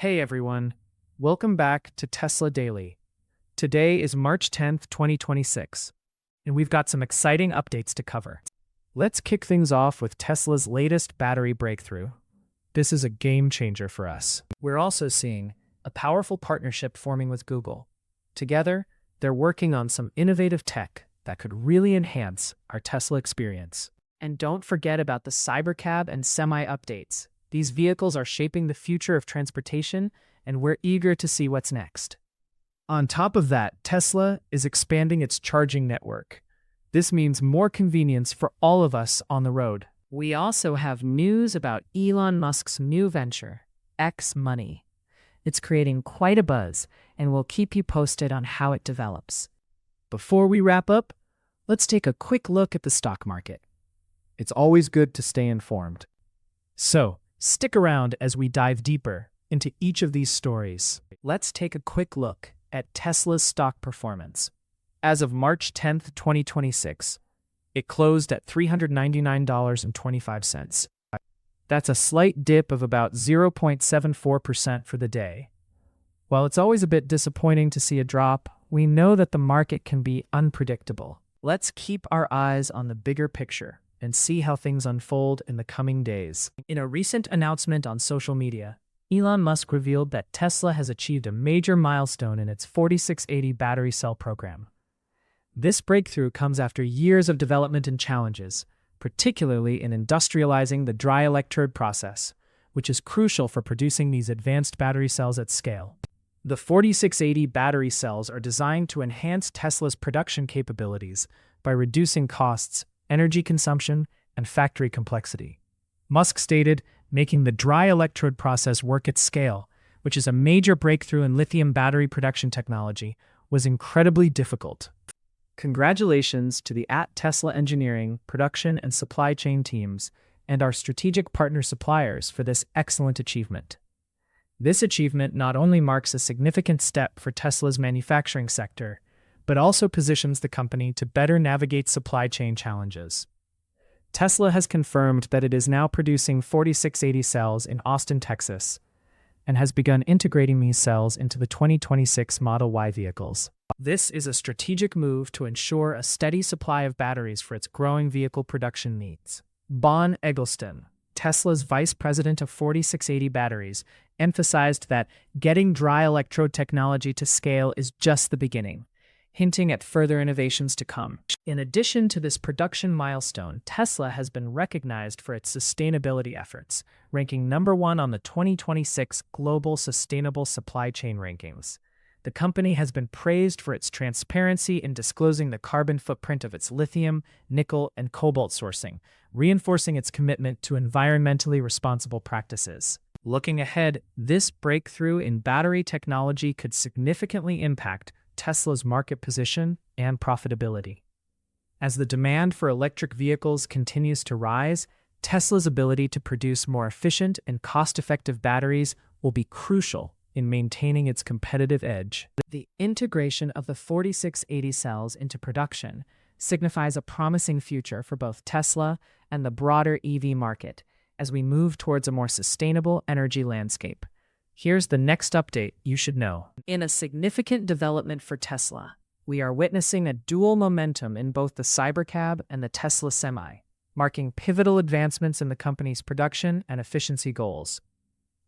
Hey everyone, welcome back to Tesla Daily. Today is March 10th, 2026, and we've got some exciting updates to cover. Let's kick things off with Tesla's latest battery breakthrough. This is a game changer for us. We're also seeing a powerful partnership forming with Google. Together, they're working on some innovative tech that could really enhance our Tesla experience. And don't forget about the Cybercab and Semi updates. These vehicles are shaping the future of transportation, and we're eager to see what's next. On top of that, Tesla is expanding its charging network. This means more convenience for all of us on the road. We also have news about Elon Musk's new venture, X Money. It's creating quite a buzz, and we'll keep you posted on how it develops. Before we wrap up, let's take a quick look at the stock market. It's always good to stay informed. So, stick around as we dive deeper into each of these stories. Let's take a quick look at Tesla's stock performance. As of March 10th, 2026, it closed at $399.25. That's a slight dip of about 0.74% for the day. While it's always a bit disappointing to see a drop, we know that the market can be unpredictable. Let's keep our eyes on the bigger picture and see how things unfold in the coming days. In a recent announcement on social media, Elon Musk revealed that Tesla has achieved a major milestone in its 4680 battery cell program. This breakthrough comes after years of development and challenges, particularly in industrializing the dry electrode process, which is crucial for producing these advanced battery cells at scale. The 4680 battery cells are designed to enhance Tesla's production capabilities by reducing costs, energy consumption, and factory complexity. Musk stated, making the dry electrode process work at scale, which is a major breakthrough in lithium battery production technology, was incredibly difficult. Congratulations to the Tesla engineering, production, and supply chain teams and our strategic partner suppliers for this excellent achievement. This achievement not only marks a significant step for Tesla's manufacturing sector, but also positions the company to better navigate supply chain challenges. Tesla has confirmed that it is now producing 4680 cells in Austin, Texas, and has begun integrating these cells into the 2026 Model Y vehicles. This is a strategic move to ensure a steady supply of batteries for its growing vehicle production needs. Bon Eggleston, Tesla's vice president of 4680 batteries, emphasized that getting dry electrode technology to scale is just the beginning, hinting at further innovations to come. In addition to this production milestone, Tesla has been recognized for its sustainability efforts, ranking #1 on the 2026 Global Sustainable Supply Chain Rankings. The company has been praised for its transparency in disclosing the carbon footprint of its lithium, nickel, and cobalt sourcing, reinforcing its commitment to environmentally responsible practices. Looking ahead, this breakthrough in battery technology could significantly impact Tesla's market position and profitability. As the demand for electric vehicles continues to rise, Tesla's ability to produce more efficient and cost-effective batteries will be crucial in maintaining its competitive edge. The integration of the 4680 cells into production signifies a promising future for both Tesla and the broader EV market as we move towards a more sustainable energy landscape. Here's the next update you should know. In a significant development for Tesla, we are witnessing a dual momentum in both the Cybercab and the Tesla Semi, marking pivotal advancements in the company's production and efficiency goals.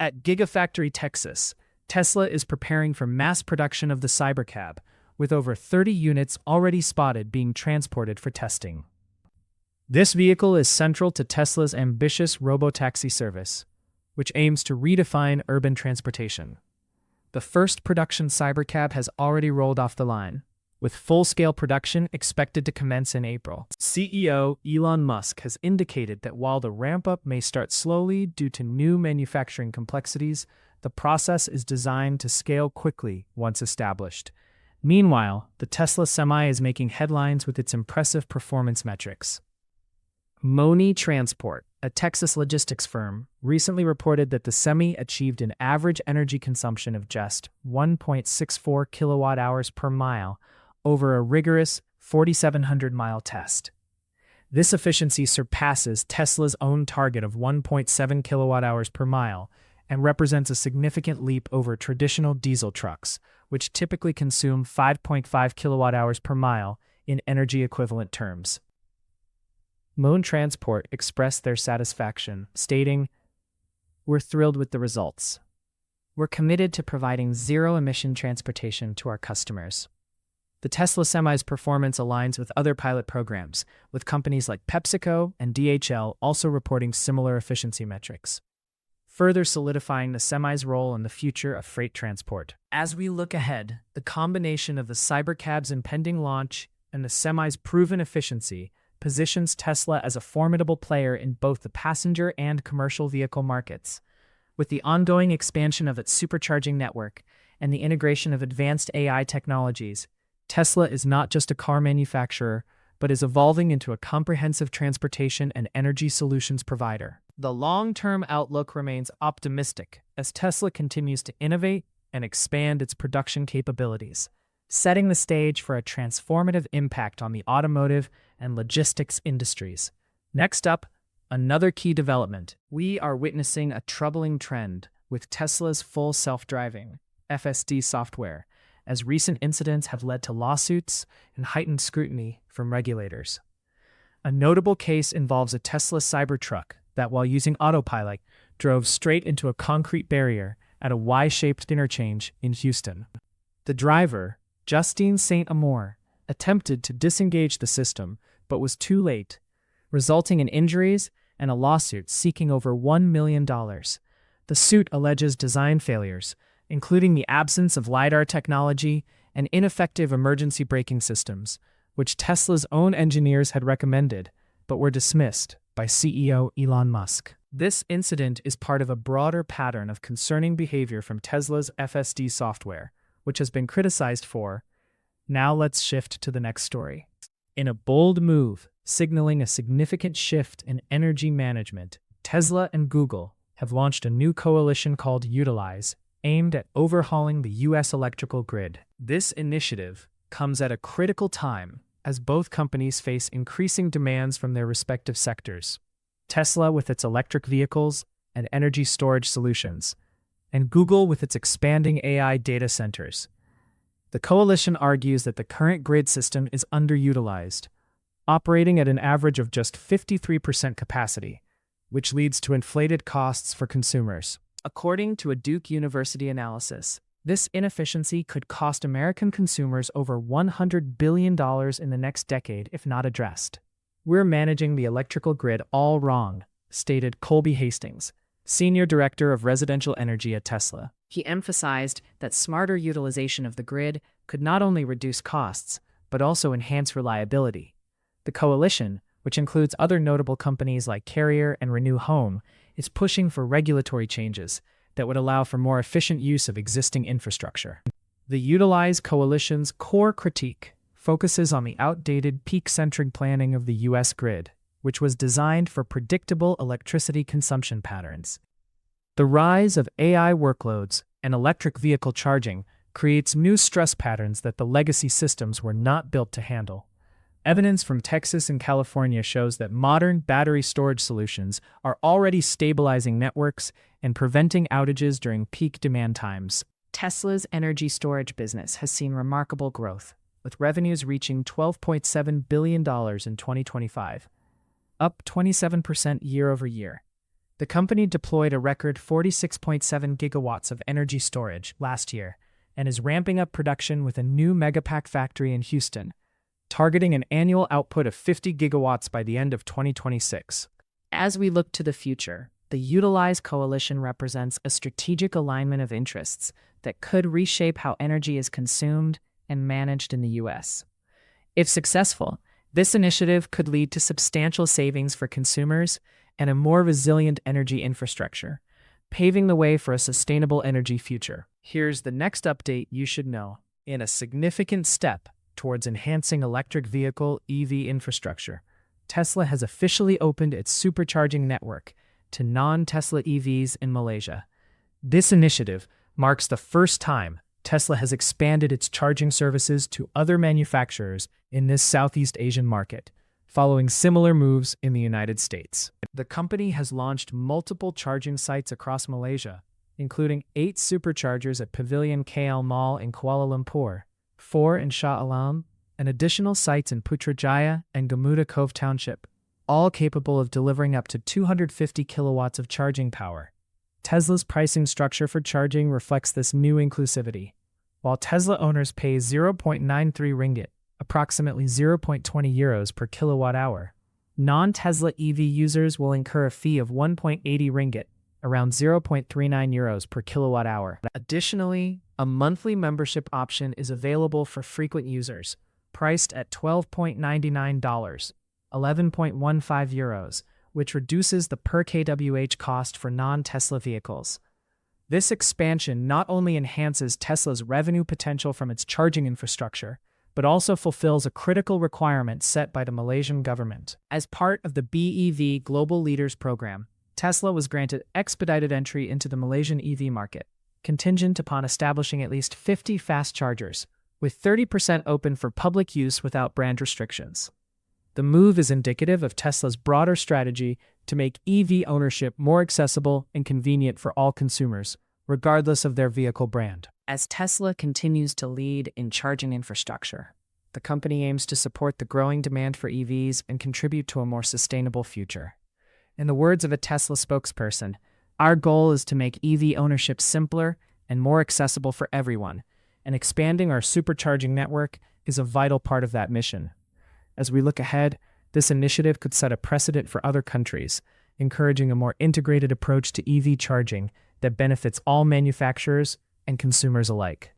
At Gigafactory, Texas, Tesla is preparing for mass production of the Cybercab, with over 30 units already spotted being transported for testing. This vehicle is central to Tesla's ambitious robotaxi service, which aims to redefine urban transportation. The first production Cybercab has already rolled off the line, with full-scale production expected to commence in April. CEO Elon Musk has indicated that while the ramp-up may start slowly due to new manufacturing complexities, the process is designed to scale quickly once established. Meanwhile, the Tesla Semi is making headlines with its impressive performance metrics. Moni Transport, a Texas logistics firm, recently reported that the Semi achieved an average energy consumption of just 1.64 kilowatt-hours per mile over a rigorous 4,700-mile test. This efficiency surpasses Tesla's own target of 1.7 kilowatt-hours per mile and represents a significant leap over traditional diesel trucks, which typically consume 5.5 kilowatt-hours per mile in energy equivalent terms. Moon Transport expressed their satisfaction, stating, "We're thrilled with the results. We're committed to providing zero-emission transportation to our customers." The Tesla Semi's performance aligns with other pilot programs, with companies like PepsiCo and DHL also reporting similar efficiency metrics, further solidifying the Semi's role in the future of freight transport. As we look ahead, the combination of the Cybercab's impending launch and the Semi's proven efficiency positions Tesla as a formidable player in both the passenger and commercial vehicle markets. With the ongoing expansion of its supercharging network and the integration of advanced AI technologies, Tesla is not just a car manufacturer, but is evolving into a comprehensive transportation and energy solutions provider. The long-term outlook remains optimistic as Tesla continues to innovate and expand its production capabilities, setting the stage for a transformative impact on the automotive and logistics industries. Next up, another key development. We are witnessing a troubling trend with Tesla's full self-driving FSD software, as recent incidents have led to lawsuits and heightened scrutiny from regulators. A notable case involves a Tesla Cybertruck that, while using autopilot, drove straight into a concrete barrier at a Y-shaped interchange in Houston. The driver, Justine St. Amour, attempted to disengage the system, but was too late, resulting in injuries and a lawsuit seeking over $1 million. The suit alleges design failures, including the absence of LiDAR technology and ineffective emergency braking systems, which Tesla's own engineers had recommended, but were dismissed by CEO Elon Musk. This incident is part of a broader pattern of concerning behavior from Tesla's FSD software, which has been criticized for. Now let's shift to the next story. In a bold move, signaling a significant shift in energy management, Tesla and Google have launched a new coalition called Utilize, aimed at overhauling the U.S. electrical grid. This initiative comes at a critical time as both companies face increasing demands from their respective sectors. Tesla with its electric vehicles and energy storage solutions, and Google with its expanding AI data centers. The coalition argues that the current grid system is underutilized, operating at an average of just 53% capacity, which leads to inflated costs for consumers. According to a Duke University analysis, this inefficiency could cost American consumers over $100 billion in the next decade if not addressed. "We're managing the electrical grid all wrong," stated Colby Hastings, Senior Director of Residential Energy at Tesla. He emphasized that smarter utilization of the grid could not only reduce costs, but also enhance reliability. The coalition, which includes other notable companies like Carrier and Renew Home, is pushing for regulatory changes that would allow for more efficient use of existing infrastructure. The Utilize Coalition's core critique focuses on the outdated peak-centric planning of the U.S. grid, which was designed for predictable electricity consumption patterns. The rise of AI workloads and electric vehicle charging creates new stress patterns that the legacy systems were not built to handle. Evidence from Texas and California shows that modern battery storage solutions are already stabilizing networks and preventing outages during peak demand times. Tesla's energy storage business has seen remarkable growth, with revenues reaching $12.7 billion in 2025, up 27% year-over-year. The company deployed a record 46.7 gigawatts of energy storage last year and is ramping up production with a new Megapack factory in Houston, targeting an annual output of 50 gigawatts by the end of 2026. As we look to the future, the Utilize Coalition represents a strategic alignment of interests that could reshape how energy is consumed and managed in the U.S. If successful, this initiative could lead to substantial savings for consumers and a more resilient energy infrastructure, paving the way for a sustainable energy future. Here's the next update you should know. In a significant step towards enhancing electric vehicle EV infrastructure, Tesla has officially opened its supercharging network to non-Tesla EVs in Malaysia. This initiative marks the first time Tesla has expanded its charging services to other manufacturers in this Southeast Asian market, following similar moves in the United States. The company has launched multiple charging sites across Malaysia, including 8 superchargers at Pavilion KL Mall in Kuala Lumpur, 4 in Shah Alam, and additional sites in Putrajaya and Gamuda Cove Township, all capable of delivering up to 250 kilowatts of charging power. Tesla's pricing structure for charging reflects this new inclusivity. While Tesla owners pay 0.93 ringgit, approximately 0.20 euros per kilowatt hour, non-Tesla EV users will incur a fee of 1.80 ringgit, around 0.39 euros per kilowatt hour. Additionally, a monthly membership option is available for frequent users, priced at $12.99, 11.15 euros, which reduces the per kWh cost for non-Tesla vehicles. This expansion not only enhances Tesla's revenue potential from its charging infrastructure, but also fulfills a critical requirement set by the Malaysian government. As part of the BEV Global Leaders Program, Tesla was granted expedited entry into the Malaysian EV market, contingent upon establishing at least 50 fast chargers, with 30% open for public use without brand restrictions. The move is indicative of Tesla's broader strategy to make EV ownership more accessible and convenient for all consumers, regardless of their vehicle brand. As Tesla continues to lead in charging infrastructure, the company aims to support the growing demand for EVs and contribute to a more sustainable future. In the words of a Tesla spokesperson, "Our goal is to make EV ownership simpler and more accessible for everyone, and expanding our supercharging network is a vital part of that mission." As we look ahead, this initiative could set a precedent for other countries, encouraging a more integrated approach to EV charging that benefits all manufacturers and consumers alike.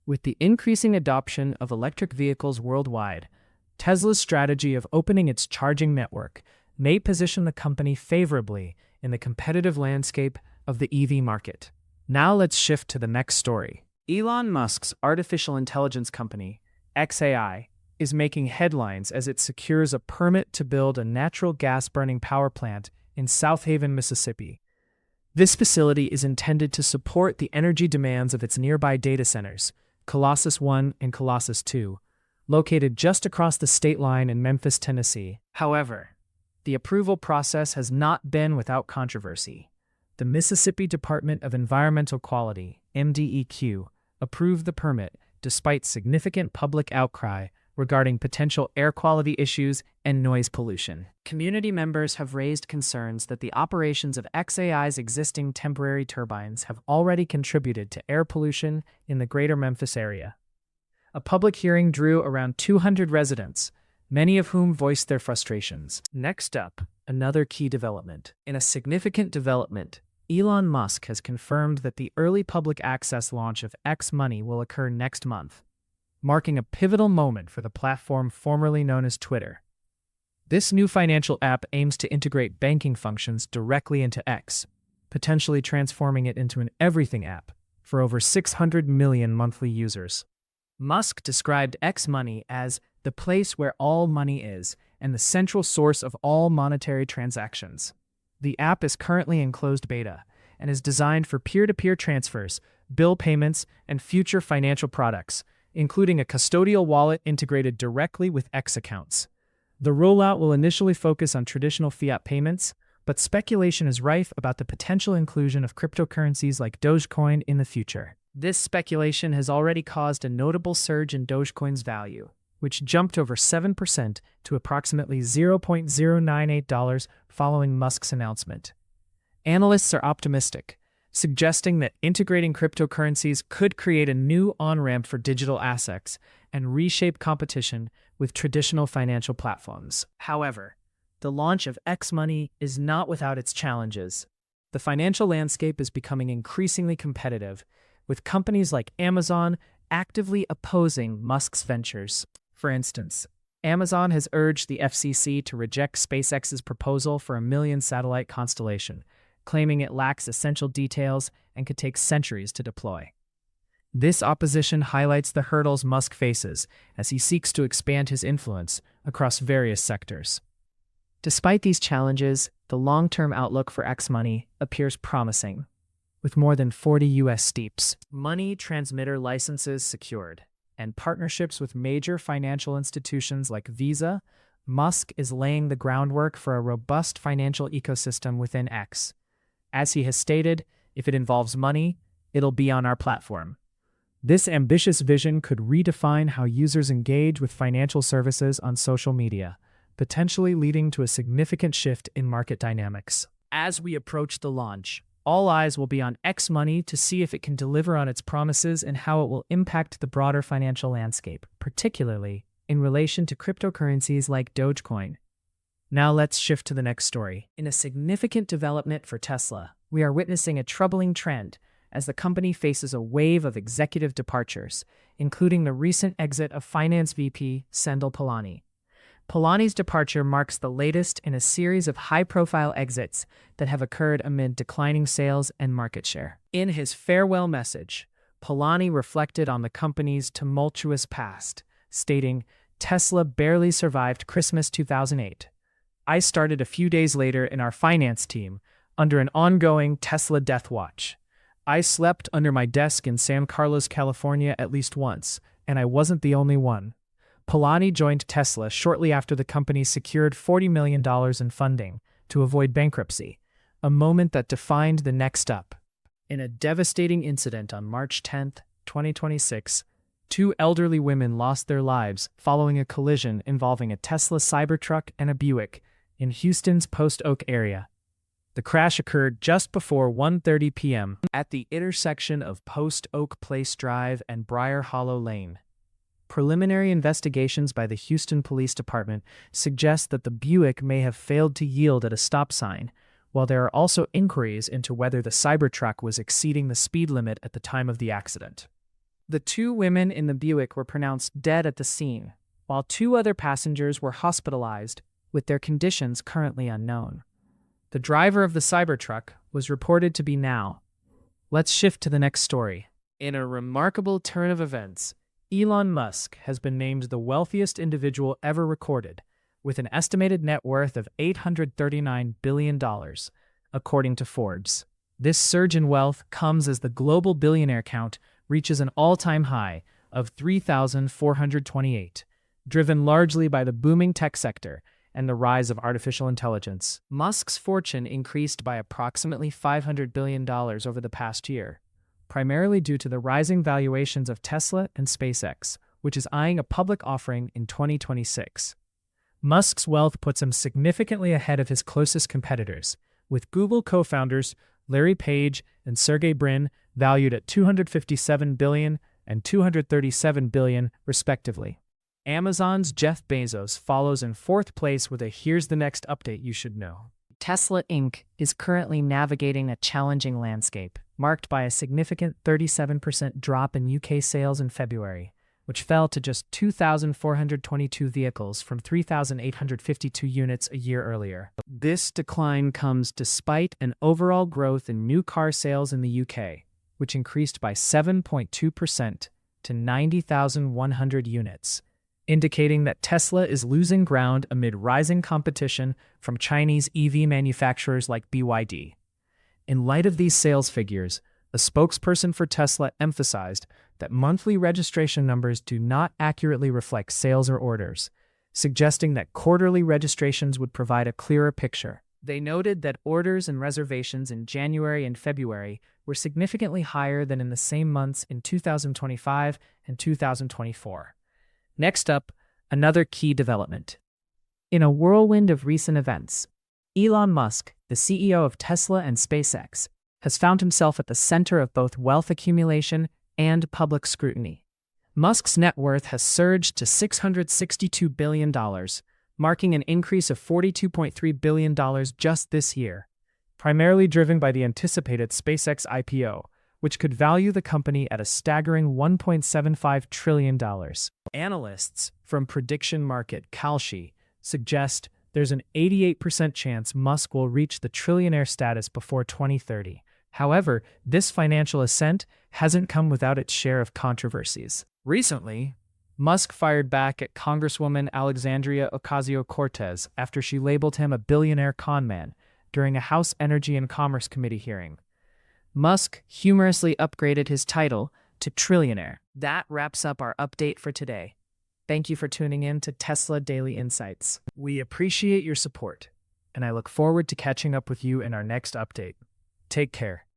With the increasing adoption of electric vehicles worldwide, Tesla's strategy of opening its charging network may position the company favorably in the competitive landscape of the EV market. Now let's shift to the next story. Elon Musk's artificial intelligence company, xAI, is making headlines as it secures a permit to build a natural gas-burning power plant in South Haven, Mississippi. This facility is intended to support the energy demands of its nearby data centers, Colossus 1 and Colossus 2, located just across the state line in Memphis, Tennessee. However, the approval process has not been without controversy. The Mississippi Department of Environmental Quality, MDEQ, approved the permit despite significant public outcry regarding potential air quality issues and noise pollution. Community members have raised concerns that the operations of xAI's existing temporary turbines have already contributed to air pollution in the greater Memphis area. A public hearing drew around 200 residents, many of whom voiced their frustrations. Next up, another key development. In a significant development, Elon Musk has confirmed that the early public access launch of X Money will occur next month, marking a pivotal moment for the platform formerly known as Twitter. This new financial app aims to integrate banking functions directly into X, potentially transforming it into an everything app for over 600 million monthly users. Musk described X Money as the place where all money is and the central source of all monetary transactions. The app is currently in closed beta and is designed for peer-to-peer transfers, bill payments, and future financial products, including a custodial wallet integrated directly with X accounts. The rollout will initially focus on traditional fiat payments, but speculation is rife about the potential inclusion of cryptocurrencies like Dogecoin in the future. This speculation has already caused a notable surge in Dogecoin's value, which jumped over 7% to approximately $0.098 following Musk's announcement. Analysts are optimistic, suggesting that integrating cryptocurrencies could create a new on-ramp for digital assets and reshape competition with traditional financial platforms. However, the launch of X Money is not without its challenges. The financial landscape is becoming increasingly competitive, with companies like Amazon actively opposing Musk's ventures. For instance, Amazon has urged the FCC to reject SpaceX's proposal for a 1-million satellite constellation, claiming it lacks essential details and could take centuries to deploy. This opposition highlights the hurdles Musk faces as he seeks to expand his influence across various sectors. Despite these challenges, the long-term outlook for X Money appears promising, with more than 40 U.S. STEEPs, money transmitter licenses secured, and partnerships with major financial institutions like Visa. Musk is laying the groundwork for a robust financial ecosystem within X. As he has stated, If it involves money, it'll be on our platform. This ambitious vision could redefine how users engage with financial services on social media, potentially leading to a significant shift in market dynamics. As we approach the launch, all eyes will be on X Money to see if it can deliver on its promises and how it will impact the broader financial landscape, particularly in relation to cryptocurrencies like Dogecoin. Now let's shift to the next story. In a significant development for Tesla, we are witnessing a troubling trend as the company faces a wave of executive departures, including the recent exit of Finance VP Sendil Polani. Polani's departure marks the latest in a series of high-profile exits that have occurred amid declining sales and market share. In his farewell message, Polani reflected on the company's tumultuous past, stating, "Tesla barely survived Christmas 2008. I started a few days later in our finance team under an ongoing Tesla death watch. I slept under my desk in San Carlos, California at least once, and I wasn't the only one." Polani joined Tesla shortly after the company secured $40 million in funding to avoid bankruptcy, a moment that defined the next up. In a devastating incident on March 10, 2026, two elderly women lost their lives following a collision involving a Tesla Cybertruck and a Buick in Houston's Post Oak area. The crash occurred just before 1:30 p.m. at the intersection of Post Oak Place Drive and Briar Hollow Lane. Preliminary investigations by the Houston Police Department suggest that the Buick may have failed to yield at a stop sign, while there are also inquiries into whether the Cybertruck was exceeding the speed limit at the time of the accident. The two women in the Buick were pronounced dead at the scene, while two other passengers were hospitalized, with their conditions currently unknown. The driver of the Cybertruck was reported to be now. Let's shift to the next story. In a remarkable turn of events, Elon Musk has been named the wealthiest individual ever recorded, with an estimated net worth of $839 billion, according to Forbes. This surge in wealth comes as the global billionaire count reaches an all-time high of 3,428, driven largely by the booming tech sector and the rise of artificial intelligence. Musk's fortune increased by approximately $500 billion over the past year, primarily due to the rising valuations of Tesla and SpaceX, which is eyeing a public offering in 2026. Musk's wealth puts him significantly ahead of his closest competitors, with Google co-founders Larry Page and Sergey Brin valued at $257 billion and $237 billion, respectively. Amazon's Jeff Bezos follows in fourth place with a "Here's the next update you should know." Tesla Inc. is currently navigating a challenging landscape, marked by a significant 37% drop in UK sales in February, which fell to just 2,422 vehicles from 3,852 units a year earlier. This decline comes despite an overall growth in new car sales in the UK, which increased by 7.2% to 90,100 units, indicating that Tesla is losing ground amid rising competition from Chinese EV manufacturers like BYD. In light of these sales figures, a spokesperson for Tesla emphasized that monthly registration numbers do not accurately reflect sales or orders, suggesting that quarterly registrations would provide a clearer picture. They noted that orders and reservations in January and February were significantly higher than in the same months in 2025 and 2024. Next up, another key development. In a whirlwind of recent events, Elon Musk, the CEO of Tesla and SpaceX, has found himself at the center of both wealth accumulation and public scrutiny. Musk's net worth has surged to $662 billion, marking an increase of $42.3 billion just this year, primarily driven by the anticipated SpaceX IPO, which could value the company at a staggering $1.75 trillion. Analysts from prediction market Kalshi suggest there's an 88% chance Musk will reach the trillionaire status before 2030. However, this financial ascent hasn't come without its share of controversies. Recently, Musk fired back at Congresswoman Alexandria Ocasio-Cortez after she labeled him a billionaire conman during a House Energy and Commerce Committee hearing. Musk humorously upgraded his title to trillionaire. That wraps up our update for today. Thank you for tuning in to Tesla Daily Insights. We appreciate your support, and I look forward to catching up with you in our next update. Take care.